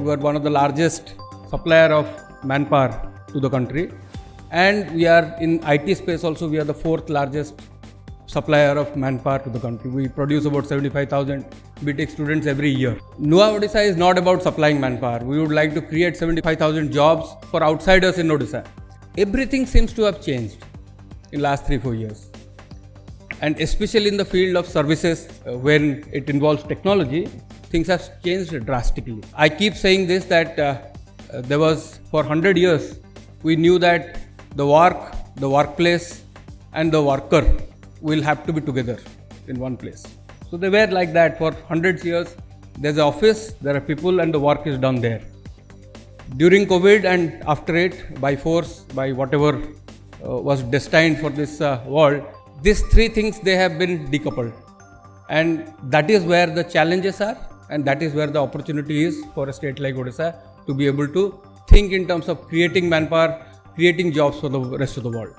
were one of the largest supplier of manpower to the country. And we are in IT space also, we are the fourth largest supplier of manpower to the country. We produce about 75,000 BTech students every year. NUA Odisha is not about supplying manpower. We would like to create 75,000 jobs for outsiders in Odisha. Everything seems to have changed in last 3-4 years. And especially in the field of services, when it involves technology, things have changed drastically. I keep saying this that there was, for 100 years, we knew that the work, the workplace and the worker will have to be together in one place. So they were like that for hundreds of years. There's an office, there are people and the work is done there. During COVID and after it, by force, by whatever was destined for this world, these three things, they have been decoupled. And that is where the challenges are, and that is where the opportunity is for a state like Odisha to be able to think in terms of creating manpower, creating jobs for the rest of the world.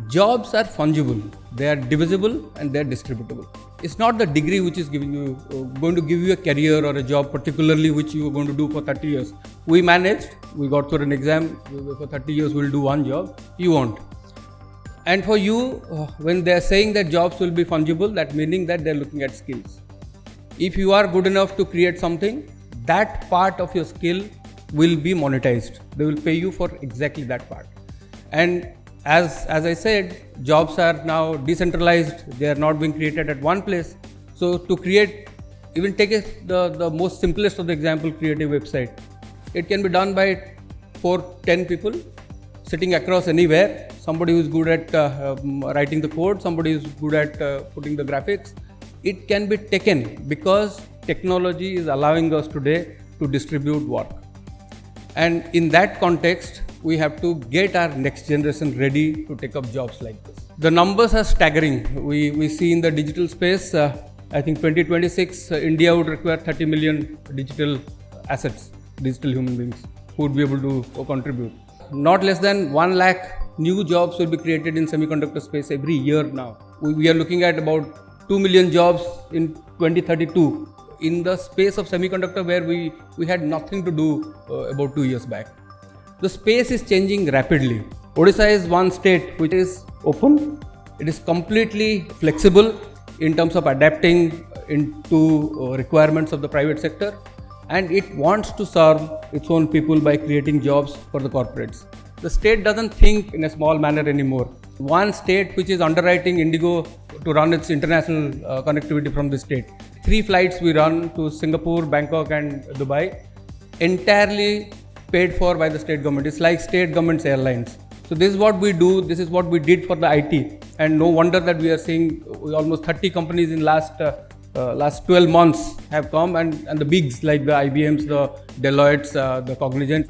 Jobs are fungible, they are divisible and they are distributable. It's not the degree which is going to give you a career or a job particularly which you are going to do for 30 years. We managed, we got through an exam, for 30 years we'll do one job, you won't. And for you, when they are saying that jobs will be fungible, that meaning that they are looking at skills. If you are good enough to create something, that part of your skill will be monetized. They will pay you for exactly that part. And as I said, jobs are now decentralized, they are not being created at one place. So to create, even take the most simplest of the example, create a website. It can be done by 4-10 people sitting across anywhere. Somebody who is good at writing the code, somebody who is good at putting the graphics. It can be taken because technology is allowing us today to distribute work. And in that context, we have to get our next generation ready to take up jobs like this. The numbers are staggering. We see in the digital space, I think 2026, India would require 30 million digital assets, digital human beings who would be able to contribute. Not less than 1 lakh new jobs will be created in semiconductor space every year now. We are looking at about 2 million jobs in 2032 in the space of semiconductor where we had nothing to do about 2 years back. The space is changing rapidly. Odisha is one state which is open. It is completely flexible in terms of adapting into requirements of the private sector, and it wants to serve its own people by creating jobs for the corporates. The state doesn't think in a small manner anymore. One state which is underwriting Indigo to run its international connectivity from the state. 3 flights we run to Singapore, Bangkok and Dubai, entirely paid for by the state government. It's like state government's airlines. So this is what we do, this is what we did for the IT, and no wonder that we are seeing almost 30 companies in last 12 months have come, and the bigs like the IBMs, the Deloittes, the Cognizant.